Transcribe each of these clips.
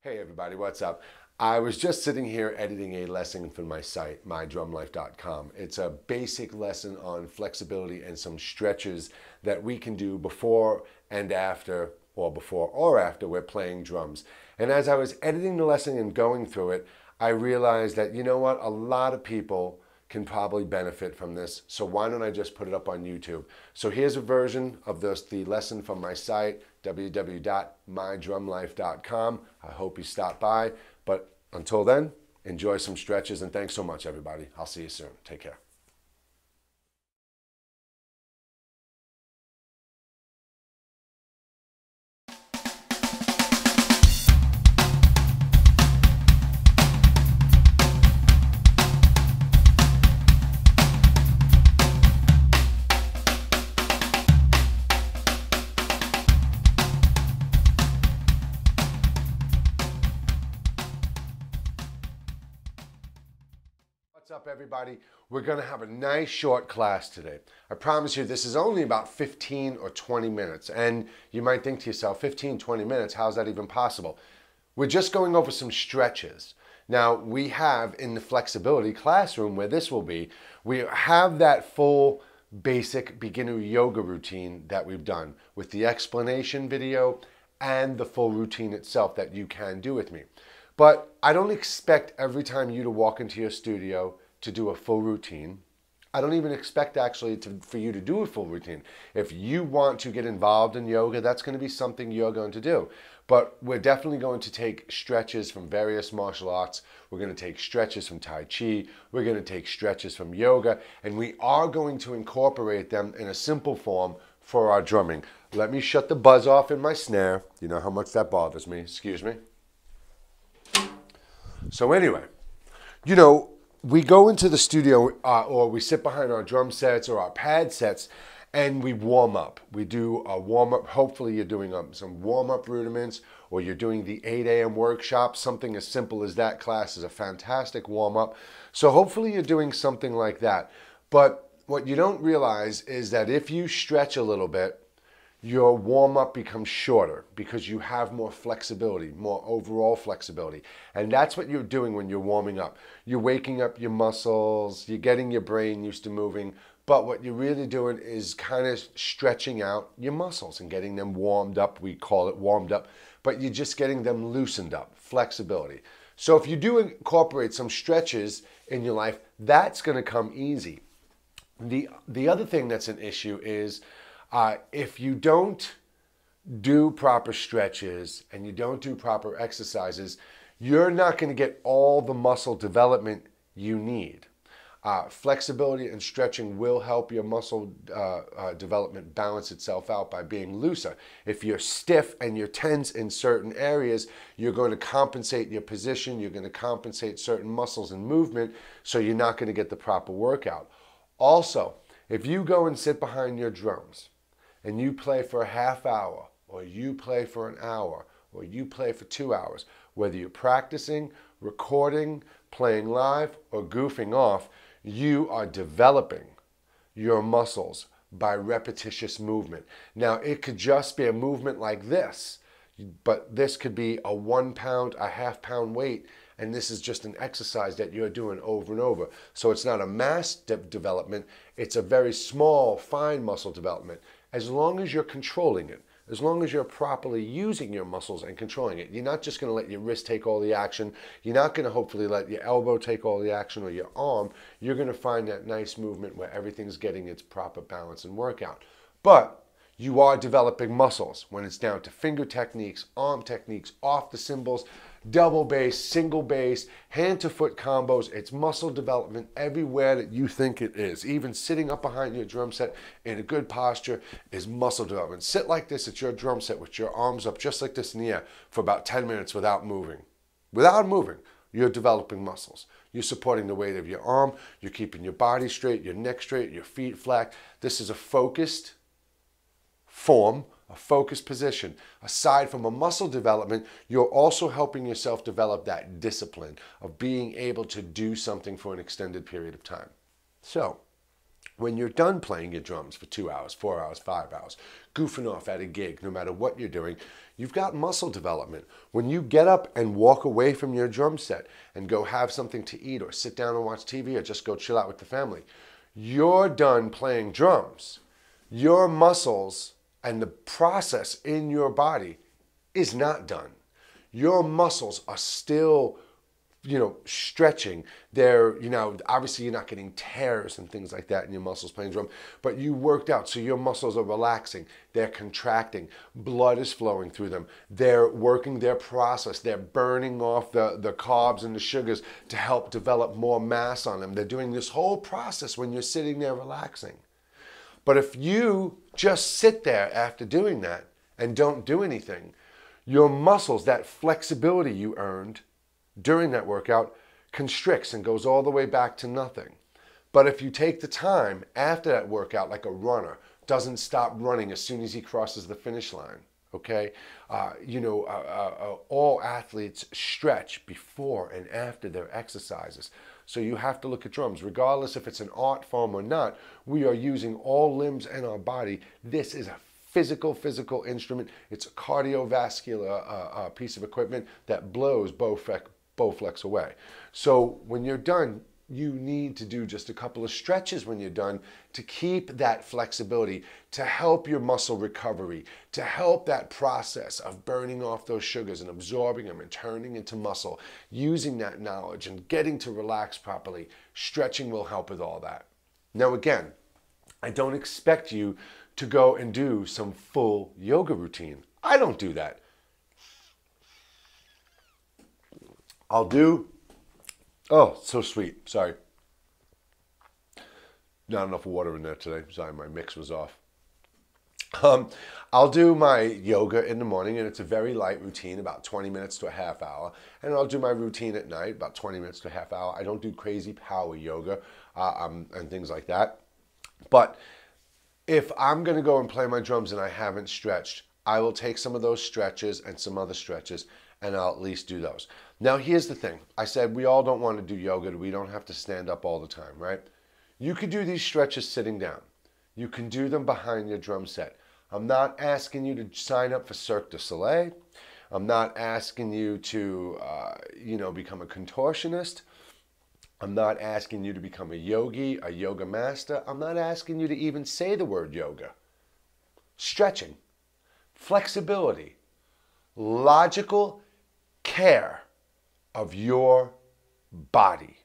Hey everybody, what's up? I was just sitting here editing a lesson for my site, mydrumlife.com. It's a basic lesson on flexibility and some stretches that we can do before and after, or before or after we're playing drums. And as I was editing the lesson and going through it, I realized that, you know what, a lot of people can probably benefit from this, so why don't I just put it up on YouTube? So here's a version of the lesson from my site, www.mydrumlife.com. I hope you stop by, but until then, enjoy some stretches, and thanks so much, everybody. I'll see you soon. Take care. What's up, everybody? We're going to have a nice short class today. I promise you this is only about 15 or 20 minutes. And you might think to yourself, 15, 20 minutes, how's that even possible? We're just going over some stretches. Now, we have in the flexibility classroom where this will be, we have that full basic beginner yoga routine that we've done with the explanation video and the full routine itself that you can do with me. But I don't expect every time you to walk into your studio to do a full routine. I don't even expect actually for you to do a full routine. If you want to get involved in yoga, that's going to be something you're going to do. But we're definitely going to take stretches from various martial arts. We're going to take stretches from Tai Chi. We're going to take stretches from yoga. And we are going to incorporate them in a simple form for our drumming. Let me shut the buzz off in my snare. You know how much that bothers me. Excuse me. So anyway, you know, we go into the studio or we sit behind our drum sets or our pad sets and we warm up. We do a warm up. Hopefully you're doing some warm up rudiments, or you're doing the 8 a.m. workshop. Something as simple as that class is a fantastic warm up. So hopefully you're doing something like that. But what you don't realize is that if you stretch a little bit, your warm-up becomes shorter because you have more flexibility, more overall flexibility. And that's what you're doing when you're warming up. You're waking up your muscles, you're getting your brain used to moving, but what you're really doing is kind of stretching out your muscles and getting them warmed up. We call it warmed up, but you're just getting them loosened up, flexibility. So if you do incorporate some stretches in your life, that's going to come easy. The other thing that's an issue is if you don't do proper stretches and you don't do proper exercises, you're not going to get all the muscle development you need. Flexibility and stretching will help your muscle development balance itself out by being looser. If you're stiff and you're tense in certain areas, you're going to compensate your position, you're going to compensate certain muscles and movement, so you're not going to get the proper workout. Also, if you go and sit behind your drums, and you play for a half hour, or you play for an hour, or you play for 2 hours, whether you're practicing, recording, playing live, or goofing off, you are developing your muscles by repetitious movement. Now, it could just be a movement like this, but this could be a 1 pound, a half-pound weight, and this is just an exercise that you're doing over and over. So it's not a mass development, it's a very small, fine muscle development. As long as you're controlling it, as long as you're properly using your muscles and controlling it, you're not just going to let your wrist take all the action. You're not going to hopefully let your elbow take all the action or your arm. You're going to find that nice movement where everything's getting its proper balance and workout. But you are developing muscles when it's down to finger techniques, arm techniques, off the cymbals, double bass, single bass, hand to foot combos. It's muscle development everywhere that you think it is. Even sitting up behind your drum set in a good posture is muscle development. Sit like this at your drum set with your arms up just like this in the air for about 10 minutes without moving. Without moving, you're developing muscles. You're supporting the weight of your arm. You're keeping your body straight, your neck straight, your feet flat. This is a focused form, a focused position. Aside from a muscle development, you're also helping yourself develop that discipline of being able to do something for an extended period of time. So, when you're done playing your drums for 2 hours, 4 hours, 5 hours, goofing off at a gig, no matter what you're doing, you've got muscle development. When you get up and walk away from your drum set and go have something to eat or sit down and watch TV or just go chill out with the family, you're done playing drums. Your muscles and the process in your body is not done. Your muscles are still, stretching. They're, obviously you're not getting tears and things like that in your muscles playing drum, but you worked out, so your muscles are relaxing. They're contracting. Blood is flowing through them. They're working their process. They're burning off the carbs and the sugars to help develop more mass on them. They're doing this whole process when you're sitting there relaxing. But if you just sit there after doing that and don't do anything, your muscles, that flexibility you earned during that workout, constricts and goes all the way back to nothing. But if you take the time after that workout, like a runner doesn't stop running as soon as he crosses the finish line, okay? All athletes stretch before and after their exercises. So you have to look at drums. Regardless if it's an art form or not, we are using all limbs in our body. This is a physical instrument. It's a cardiovascular piece of equipment that blows Bowflex away. So when you're done, you need to do just a couple of stretches when you're done to keep that flexibility, to help your muscle recovery, to help that process of burning off those sugars and absorbing them and turning into muscle, using that knowledge and getting to relax properly. Stretching will help with all that. Now again, I don't expect you to go and do some full yoga routine. I don't do that. I'll do, oh, so sweet, sorry. Not enough water in there today. Sorry, my mix was off. I'll do my yoga in the morning, and it's a very light routine, about 20 minutes to a half hour. And I'll do my routine at night, about 20 minutes to a half hour. I don't do crazy power yoga and things like that. But if I'm going to go and play my drums and I haven't stretched, I will take some of those stretches and some other stretches, and I'll at least do those. Now, here's the thing. I said we all don't want to do yoga. We don't have to stand up all the time, right? You could do these stretches sitting down. You can do them behind your drum set. I'm not asking you to sign up for Cirque du Soleil. I'm not asking you to, become a contortionist. I'm not asking you to become a yogi, a yoga master. I'm not asking you to even say the word yoga. Stretching, flexibility, logical care of your body.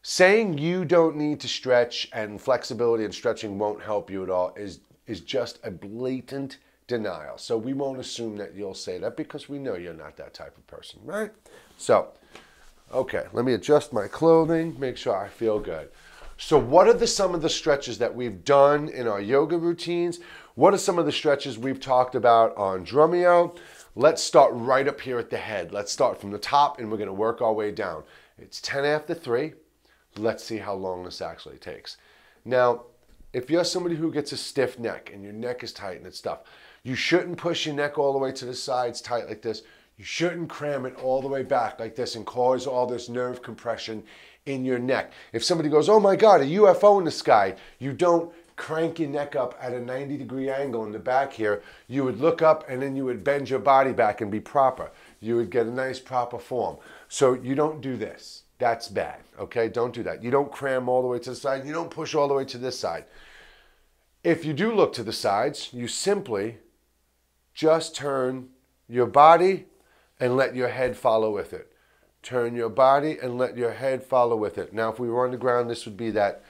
Saying you don't need to stretch and flexibility and stretching won't help you at all is just a blatant denial. So we won't assume that you'll say that because we know you're not that type of person, right? So, okay, let me adjust my clothing, make sure I feel good. So what are some of the stretches that we've done in our yoga routines? What are some of the stretches we've talked about on Drumeo? Let's start right up here at the head. Let's start from the top and we're going to work our way down. It's 10 after 3. Let's see how long this actually takes. Now, if you're somebody who gets a stiff neck and your neck is tight and it's stuff, you shouldn't push your neck all the way to the sides tight like this. You shouldn't cram it all the way back like this and cause all this nerve compression in your neck. If somebody goes, oh my God, a UFO in the sky, you don't crank your neck up at a 90-degree angle in the back here. You would look up and then you would bend your body back and be proper. You would get a nice proper form. So you don't do this. That's bad, okay? Don't do that. You don't cram all the way to the side. You don't push all the way to this side. If you do look to the sides, you simply just turn your body and let your head follow with it. Turn your body and let your head follow with it. Now, if we were on the ground, this would be that,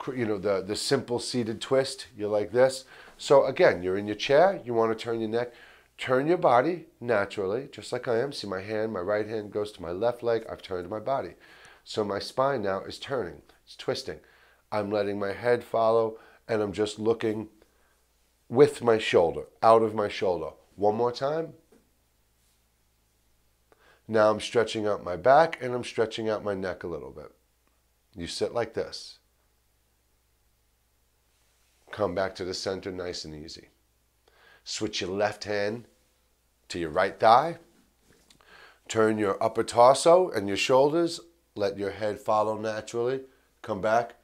the simple seated twist. You're like this. So again, you're in your chair. You want to turn your neck. Turn your body naturally, just like I am. See my hand, my right hand goes to my left leg. I've turned my body. So my spine now is turning. It's twisting. I'm letting my head follow, and I'm just looking with my shoulder, out of my shoulder. One more time. Now I'm stretching out my back, and I'm stretching out my neck a little bit. You sit like this. Come back to the center nice and easy. Switch your left hand to your right thigh. Turn your upper torso and your shoulders. Let your head follow naturally. Come back.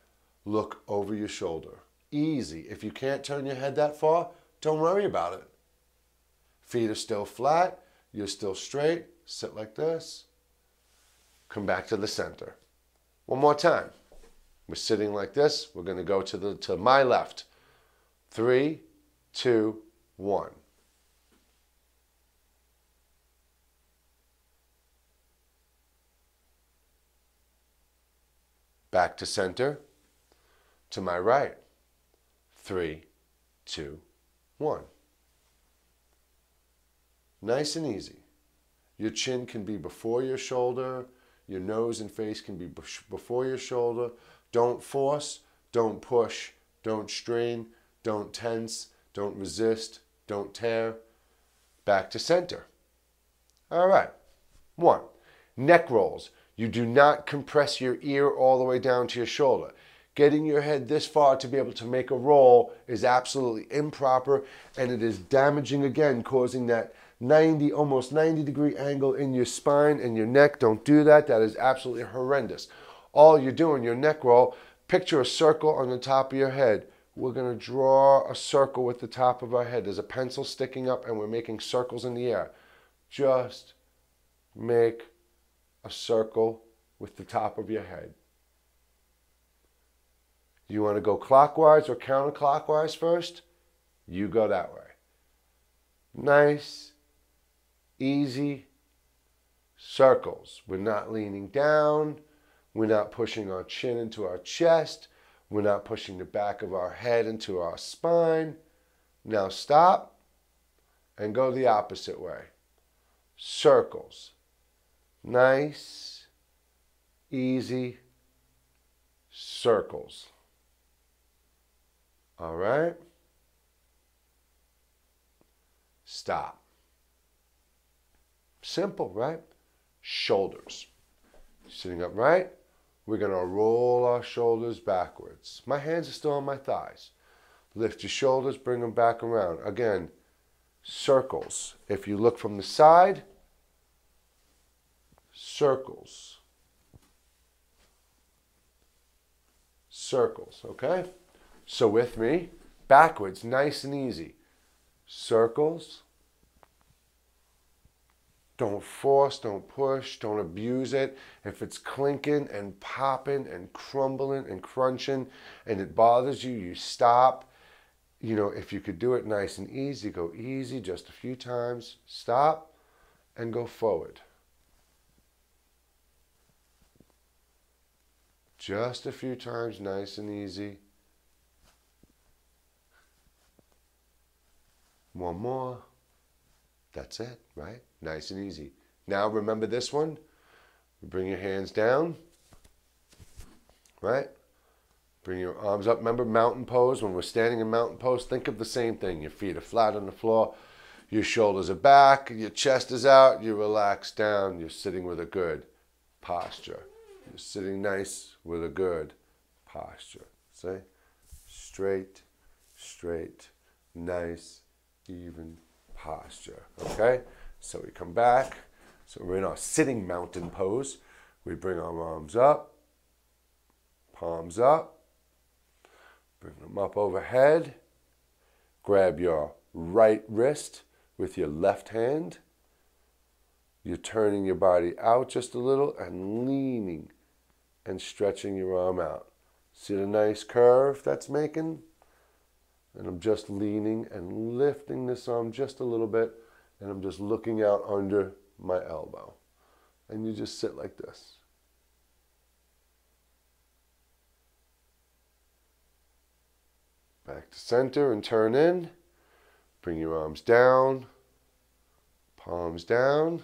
Look over your shoulder. Easy. If you can't turn your head that far, don't worry about it. Feet are still flat. You're still straight. Sit like this. Come back to the center. One more time. We're sitting like this. We're going to go to my left. 3, 2, 1. Back to center. To my right. 3, 2, 1. Nice and easy. Your chin can be before your shoulder. Your nose and face can be before your shoulder. Don't force, don't push, don't strain, don't tense, don't resist, don't tear. Back to center. All right. 1. Neck rolls. You do not compress your ear all the way down to your shoulder. Getting your head this far to be able to make a roll is absolutely improper, and it is damaging again, causing that almost 90 degree angle in your spine and your neck. Don't do that. That is absolutely horrendous. All you're doing, your neck roll, picture a circle on the top of your head. We're going to draw a circle with the top of our head. There's a pencil sticking up and we're making circles in the air. Just make a circle with the top of your head. You want to go clockwise or counterclockwise first? You go that way. Nice, easy circles. We're not leaning down. We're not pushing our chin into our chest. We're not pushing the back of our head into our spine. Now stop and go the opposite way. Circles. Nice, easy circles. All right? Stop. Simple, right? Shoulders. Sitting upright, we're going to roll our shoulders backwards. My hands are still on my thighs. Lift your shoulders, bring them back around. Again, circles. If you look from the side, circles. Circles, okay? So with me, backwards, nice and easy. Circles. Don't force, don't push, don't abuse it. If it's clinking and popping and crumbling and crunching and it bothers you, you stop. You know, if you could do it nice and easy, go easy just a few times. Stop and go forward. Just a few times, nice and easy. One more. That's it, right? Nice and easy. Now remember this one. Bring your hands down, right? Bring your arms up. Remember mountain pose? When we're standing in mountain pose, think of the same thing. Your feet are flat on the floor. Your shoulders are back. Your chest is out. You relax down. You're sitting with a good posture. You're sitting nice with a good posture. See? Straight, straight, nice, even posture. Okay? So we come back. So we're in our sitting mountain pose. We bring our arms up, palms up, bring them up overhead. Grab your right wrist with your left hand. You're turning your body out just a little and leaning and stretching your arm out. See the nice curve that's making? And I'm just leaning and lifting this arm just a little bit, and I'm just looking out under my elbow. And you just sit like this. Back to center and turn in. Bring your arms down, palms down.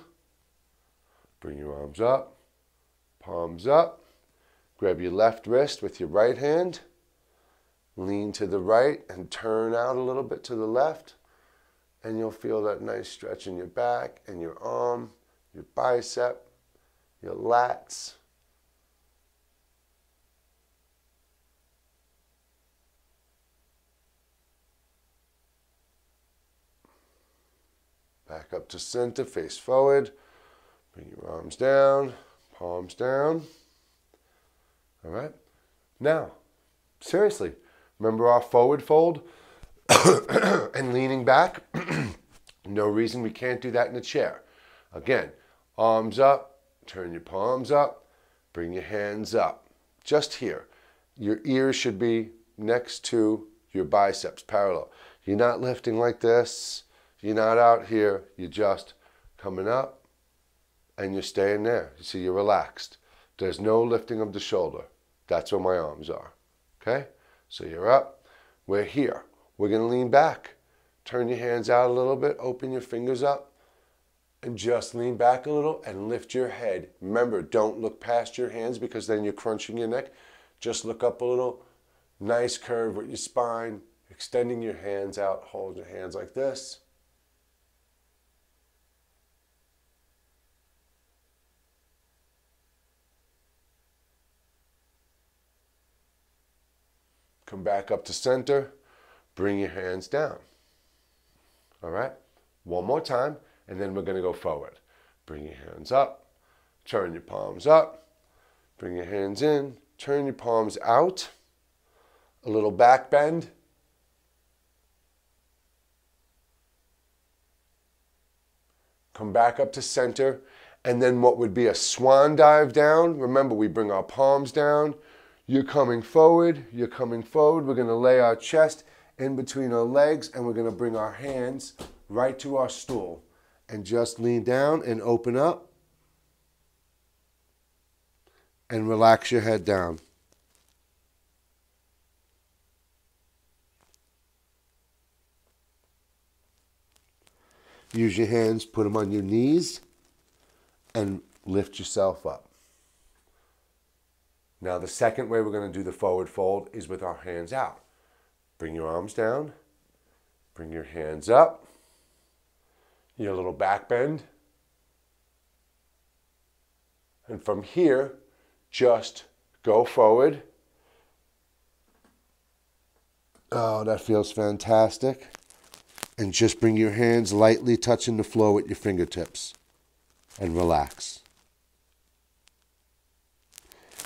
Bring your arms up, palms up. Grab your left wrist with your right hand. Lean to the right and turn out a little bit to the left. And you'll feel that nice stretch in your back and your arm, your bicep, your lats. Back up to center, face forward. Bring your arms down, palms down. All right? Now, seriously, remember our forward fold and leaning back? No reason we can't do that in a chair. Again, arms up, turn your palms up, bring your hands up. Just here. Your ears should be next to your biceps, parallel. You're not lifting like this. You're not out here. You're just coming up and you're staying there. You see, you're relaxed. There's no lifting of the shoulder. That's where my arms are. Okay? So you're up. We're here. We're going to lean back. Turn your hands out a little bit. Open your fingers up. And just lean back a little and lift your head. Remember, don't look past your hands because then you're crunching your neck. Just look up a little. Nice curve with your spine. Extending your hands out. Hold your hands like this. Come back up to center. Bring your hands down. All right? One more time, and then we're going to go forward. Bring your hands up. Turn your palms up. Bring your hands in. Turn your palms out. A little back bend. Come back up to center. And then what would be a swan dive down. Remember, we bring our palms down. You're coming forward. You're coming forward. We're going to lay our chest in between our legs, and we're going to bring our hands right to our stool. And just lean down and open up. And relax your head down. Use your hands, put them on your knees, and lift yourself up. Now the second way we're going to do the forward fold is with our hands out. Bring your arms down, bring your hands up, your little back bend, and from here, just go forward. Oh, that feels fantastic. And just bring your hands lightly touching the floor with your fingertips and relax.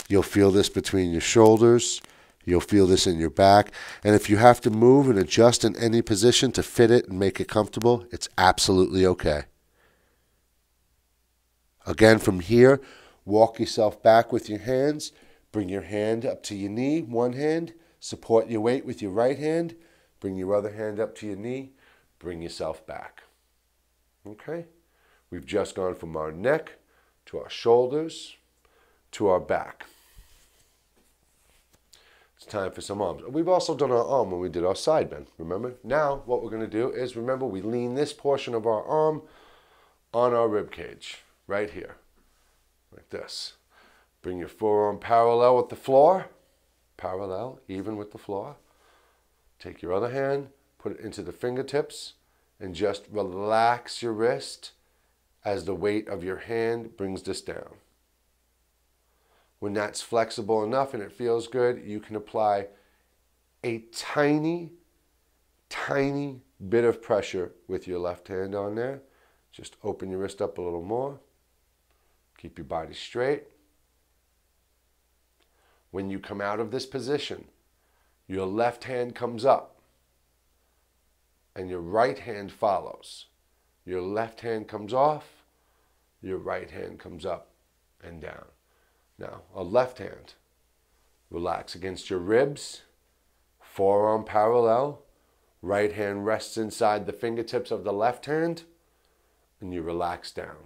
You'll feel this between your shoulders. You'll feel this in your back. And if you have to move and adjust in any position to fit it and make it comfortable, it's absolutely okay. Again, from here, walk yourself back with your hands. Bring your hand up to your knee, one hand. Support your weight with your right hand. Bring your other hand up to your knee. Bring yourself back. Okay? We've just gone from our neck to our shoulders to our back. It's time for some arms. We've also done our arm when we did our side bend, remember? Now, what we're going to do is, remember, we lean this portion of our arm on our rib cage, right here, like this. Bring your forearm parallel with the floor, parallel, even with the floor. Take your other hand, put it into the fingertips, and just relax your wrist as the weight of your hand brings this down. When that's flexible enough and it feels good, you can apply a tiny, tiny bit of pressure with your left hand on there. Just open your wrist up a little more. Keep your body straight. When you come out of this position, your left hand comes up and your right hand follows. Your left hand comes off, your right hand comes up and down. Now, a left hand. Relax against your ribs, forearm parallel, right hand rests inside the fingertips of the left hand, and you relax down.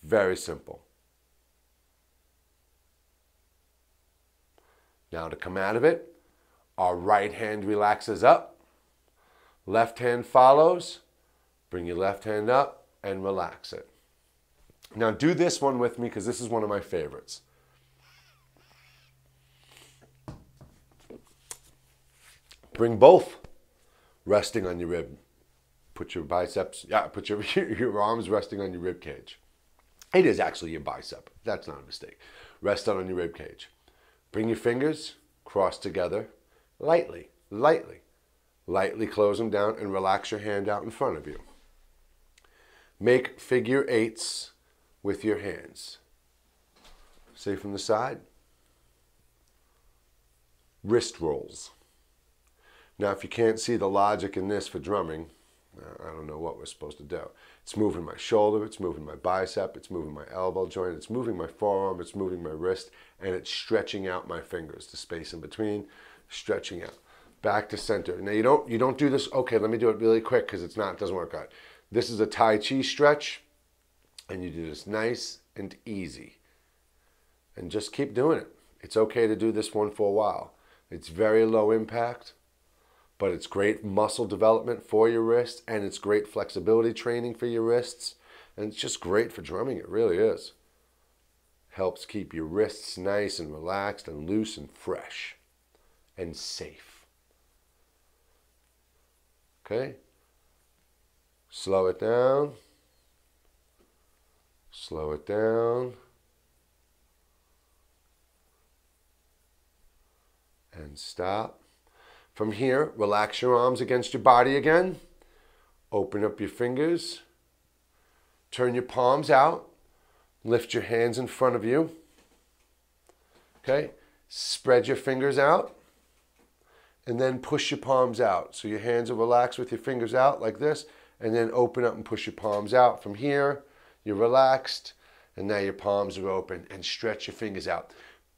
Very simple. Now to come out of it, our right hand relaxes up, left hand follows, bring your left hand up and relax it. Now do this one with me because this is one of my favorites. Bring both resting on your rib. Put your biceps, put your arms resting on your rib cage. It is actually your bicep. That's not a mistake. Rest on your rib cage. Bring your fingers, cross together, lightly, lightly. Lightly close them down and relax your hand out in front of you. Make figure eights with your hands. Say from the side. Wrist rolls. Now if you can't see the logic in this for drumming, I don't know what we're supposed to do. It's moving my shoulder, it's moving my bicep, it's moving my elbow joint, it's moving my forearm, it's moving my wrist, and it's stretching out my fingers, the space in between, stretching out. Back to center. Now you don't do this, okay, let me do it really quick because it doesn't work out. This is a Tai Chi stretch, and you do this nice and easy. And just keep doing it. It's okay to do this one for a while. It's very low impact, but it's great muscle development for your wrist, and it's great flexibility training for your wrists, and it's just great for drumming. It really is. Helps keep your wrists nice and relaxed and loose and fresh and safe. Okay? Slow it down. Slow it down. And stop. From here, relax your arms against your body again. Open up your fingers. Turn your palms out. Lift your hands in front of you. Okay? Spread your fingers out. And then push your palms out. So your hands are relaxed with your fingers out like this. And then open up and push your palms out. From here, you're relaxed. And now your palms are open. And stretch your fingers out.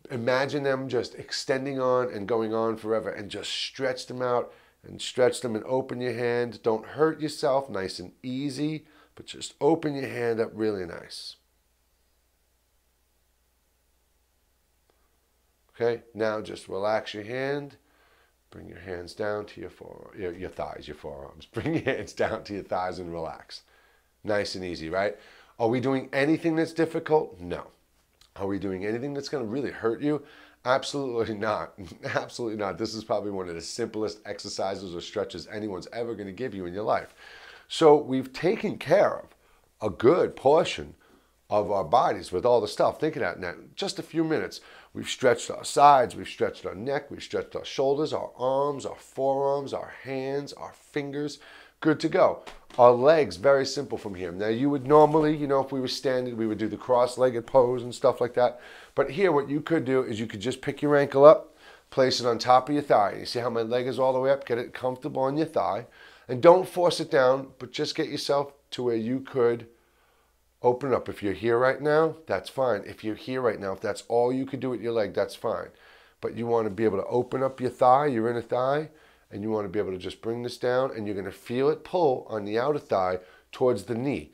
Imagine them just extending on and going on forever, and just stretch them out and stretch them and open your hand. Don't hurt yourself, nice and easy, but just open your hand up really nice. Okay, now just relax your hand. Bring your hands down to your thighs, your forearms. Bring your hands down to your thighs and relax. Nice and easy, right? Are we doing anything that's difficult? No. Are we doing anything that's going to really hurt you? Absolutely not. Absolutely not. This is probably one of the simplest exercises or stretches anyone's ever going to give you in your life. So we've taken care of a good portion of our bodies with all the stuff. Think of that now. Just a few minutes. We've stretched our sides, we've stretched our neck, we've stretched our shoulders, our arms, our forearms, our hands, our fingers. Good to go. Our legs, very simple from here. Now you would normally, if we were standing, we would do the cross-legged pose and stuff like that. But here what you could do is you could just pick your ankle up, place it on top of your thigh. You see how my leg is all the way up? Get it comfortable on your thigh. And don't force it down, but just get yourself to where you could open up. If you're here right now, that's fine. If you're here right now, if that's all you could do with your leg, that's fine. But you want to be able to open up your thigh, your inner thigh, and you want to be able to just bring this down, and you're going to feel it pull on the outer thigh towards the knee.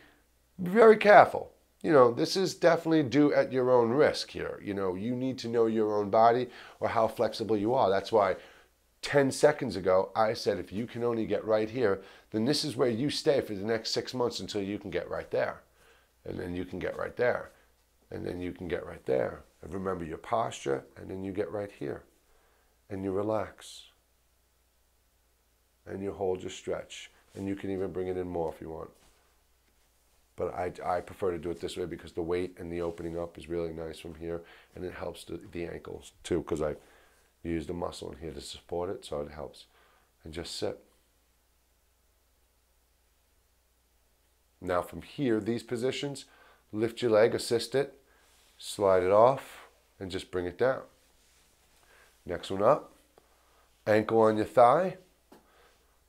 Be very careful. This is definitely do at your own risk here. You need to know your own body or how flexible you are. That's why 10 seconds ago, I said if you can only get right here, then this is where you stay for the next 6 months until you can get right there. And then you can get right there. And then you can get right there. And remember your posture, and then you get right here. And you relax. And you hold your stretch. And you can even bring it in more if you want. But I prefer to do it this way because the weight and the opening up is really nice from here. And it helps the ankles too, because I use the muscle in here to support it, so it helps. And just sit. Now from here, these positions, lift your leg, assist it, slide it off, and just bring it down. Next one up, ankle on your thigh.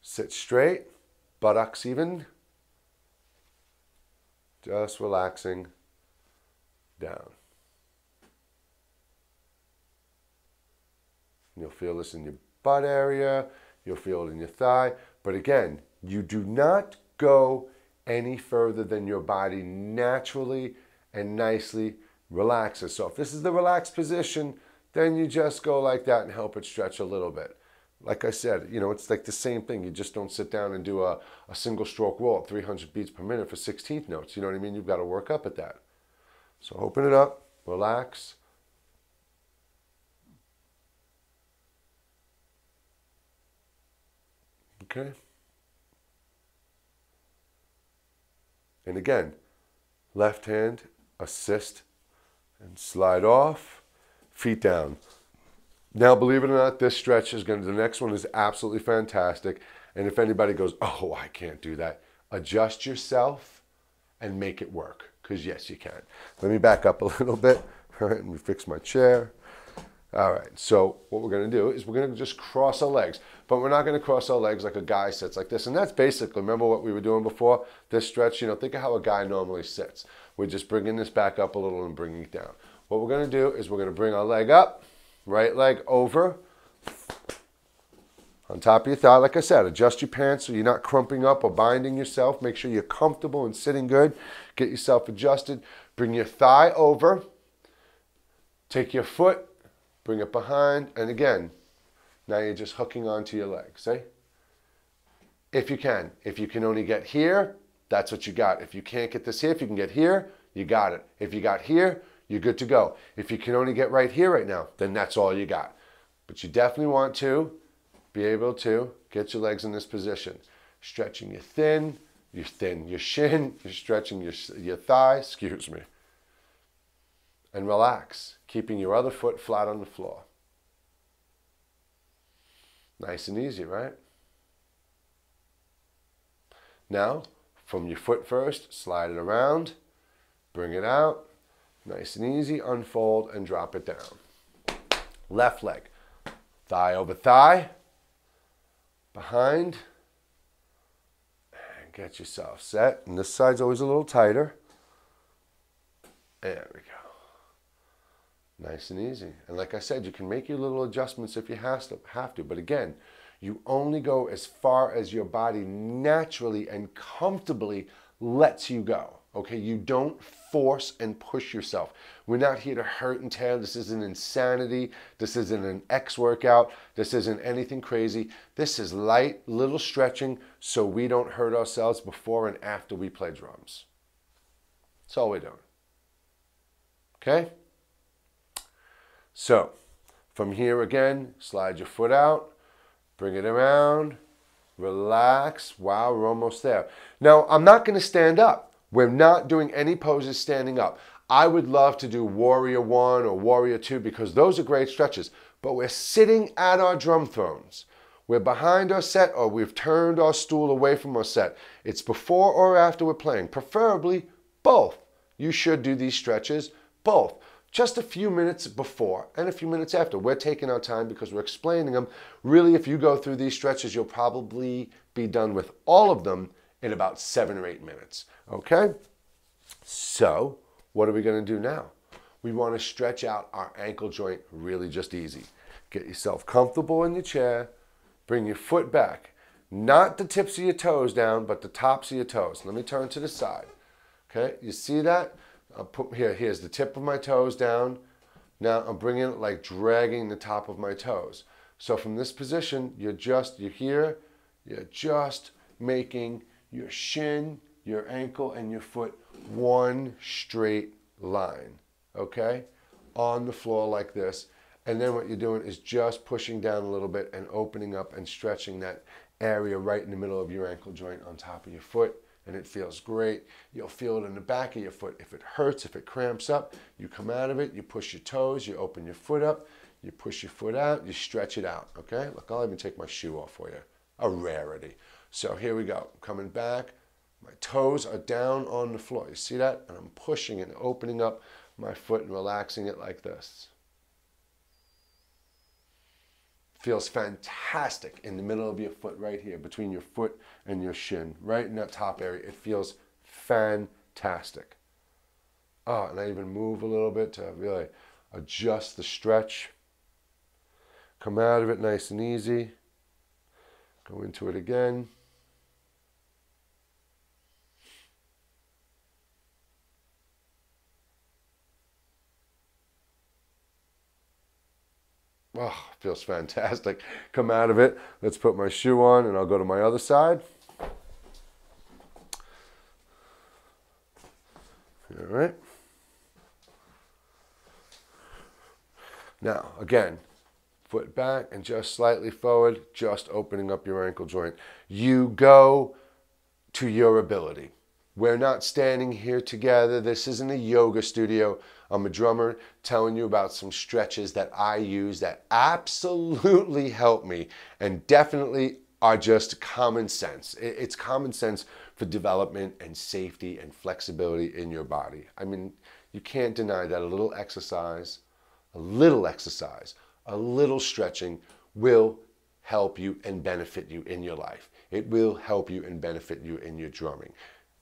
Sit straight, buttocks even. Just relaxing down. You'll feel this in your butt area. You'll feel it in your thigh. But again, you do not go any further than your body naturally and nicely relaxes. So if this is the relaxed position, then you just go like that and help it stretch a little bit. Like I said, it's like the same thing. You just don't sit down and do a single stroke roll at 300 beats per minute for 16th notes. You know what I mean? You've got to work up at that. So open it up, relax. Okay. And again, left hand, assist, and slide off, feet down. Now, believe it or not, this stretch the next one is absolutely fantastic. And if anybody goes, oh, I can't do that, adjust yourself and make it work. Because yes, you can. Let me back up a little bit. All right, let me fix my chair. All right, so what we're going to do is we're going to just cross our legs, but we're not going to cross our legs like a guy sits like this. And that's basically, remember what we were doing before? This stretch, think of how a guy normally sits. We're just bringing this back up a little and bringing it down. What we're going to do is we're going to bring our leg up, right leg over, on top of your thigh. Like I said, adjust your pants so you're not crumping up or binding yourself. Make sure you're comfortable and sitting good. Get yourself adjusted. Bring your thigh over. Take your foot. Bring it behind, and again, now you're just hooking onto your leg, see? If you can. If you can only get here, that's what you got. If you can't get this here, if you can get here, you got it. If you got here, you're good to go. If you can only get right here right now, then that's all you got. But you definitely want to be able to get your legs in this position. Stretching your your shin, you're stretching your thigh, excuse me. And relax, keeping your other foot flat on the floor. Nice and easy, right? Now, from your foot first, slide it around, bring it out, nice and easy, unfold and drop it down. Left leg, thigh over thigh, behind, and get yourself set. And this side's always a little tighter. There we go. Nice and easy. And like I said, you can make your little adjustments if you have to. But again, you only go as far as your body naturally and comfortably lets you go. Okay, you don't force and push yourself. We're not here to hurt and tear. This isn't insanity. This isn't an X workout. This isn't anything crazy. This is light, little stretching so we don't hurt ourselves before and after we play drums. That's all we're doing. Okay? So, from here again, slide your foot out, bring it around, relax. Wow, we're almost there. Now, I'm not going to stand up. We're not doing any poses standing up. I would love to do Warrior 1 or Warrior 2 because those are great stretches, but we're sitting at our drum thrones. We're behind our set or we've turned our stool away from our set. It's before or after we're playing, preferably both. You should do these stretches, both. Just a few minutes before and a few minutes after. We're taking our time because we're explaining them. Really, if you go through these stretches, you'll probably be done with all of them in about 7 or 8 minutes. Okay? So, what are we going to do now? We want to stretch out our ankle joint really just easy. Get yourself comfortable in your chair. Bring your foot back. Not the tips of your toes down, but the tops of your toes. Let me turn to the side. Okay? You see that? I'll put here's the tip of my toes down. Now I'm bringing it like dragging the top of my toes. So from this position, you're here, you're just making your shin, your ankle, and your foot one straight line, okay? On the floor like this. And then what you're doing is just pushing down a little bit and opening up and stretching that area right in the middle of your ankle joint on top of your foot. And it feels great. You'll feel it in the back of your foot. If it hurts, if it cramps up, you come out of it, you push your toes, you open your foot up, you push your foot out, you stretch it out, okay? Look, I'll even take my shoe off for you. A rarity. So here we go. Coming back, my toes are down on the floor. You see that? And I'm pushing and opening up my foot and relaxing it like this. Feels fantastic in the middle of your foot right here, between your foot and your shin, right in that top area. It feels fantastic. Oh, and I even move a little bit to really adjust the stretch. Come out of it nice and easy. Go into it again. Oh, feels fantastic. Come out of it. Let's put my shoe on and I'll go to my other side. All right. Now, again, foot back and just slightly forward, just opening up your ankle joint. You go to your ability. We're not standing here together. This isn't a yoga studio. I'm a drummer telling you about some stretches that I use that absolutely help me and definitely are just common sense. It's common sense for development and safety and flexibility in your body. I mean, you can't deny that a little exercise, a little exercise, a little stretching will help you and benefit you in your life. It will help you and benefit you in your drumming.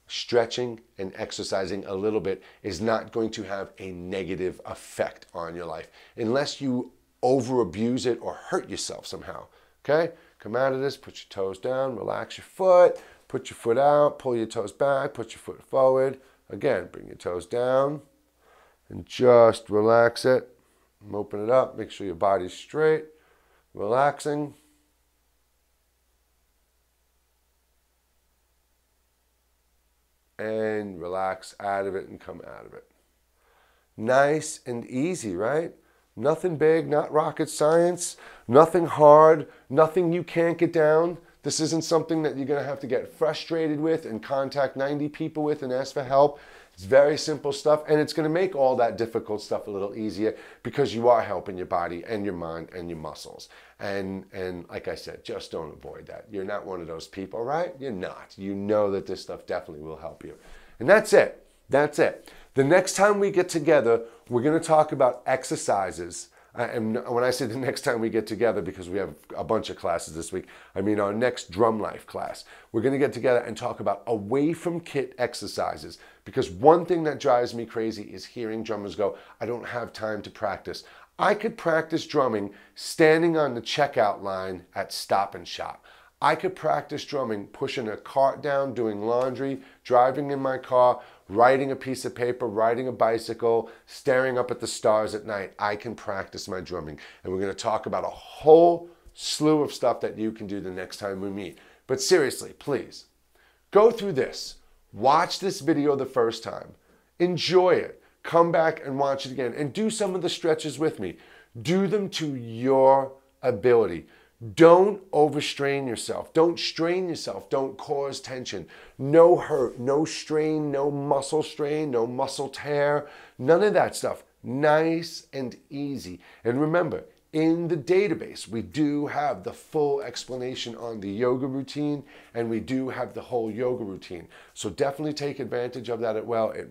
Stretching and exercising a little bit is not going to have a negative effect on your life unless you over abuse it or hurt yourself somehow. Okay? Come out of this, put your toes down, relax your foot, put your foot out, pull your toes back, put your foot forward. Again, bring your toes down and just relax it. Open it up, make sure your body's straight, relaxing. And relax out of it and come out of it. Nice and easy, right? Nothing big, not rocket science, nothing hard, nothing you can't get down. This isn't something that you're going to have to get frustrated with and contact 90 people with and ask for help. It's very simple stuff, and it's going to make all that difficult stuff a little easier because you are helping your body and your mind and your muscles. And like I said, just don't avoid that. You're not one of those people, right? You're not. You know that this stuff definitely will help you. And that's it. That's it. The next time we get together, we're going to talk about exercises. And when I say the next time we get together, because we have a bunch of classes this week, I mean our next Drum Life class. We're going to get together and talk about away from kit exercises. Because one thing that drives me crazy is hearing drummers go, I don't have time to practice. I could practice drumming standing on the checkout line at Stop and Shop. I could practice drumming, pushing a cart down, doing laundry, driving in my car, writing a piece of paper, riding a bicycle, staring up at the stars at night. I can practice my drumming. And we're going to talk about a whole slew of stuff that you can do the next time we meet. But seriously, please, go through this. Watch this video the first time. Enjoy it. Come back and watch it again. And do some of the stretches with me. Do them to your ability. Don't overstrain yourself. Don't strain yourself. Don't cause tension. No hurt, no strain, no muscle strain, no muscle tear. None of that stuff. Nice and easy. And remember, in the database, we do have the full explanation on the yoga routine, and we do have the whole yoga routine. So definitely take advantage of that as well. It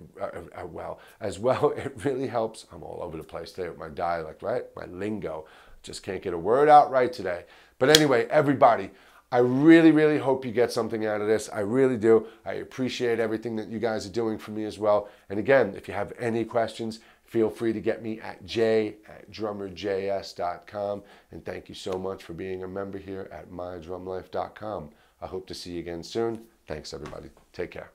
really helps. I'm all over the place today with my dialect, right? My lingo. Just can't get a word out right today. But anyway, everybody, I really, really hope you get something out of this. I really do. I appreciate everything that you guys are doing for me as well. And again, if you have any questions, feel free to get me at j@drummerjs.com. And thank you so much for being a member here at mydrumlife.com. I hope to see you again soon. Thanks, everybody. Take care.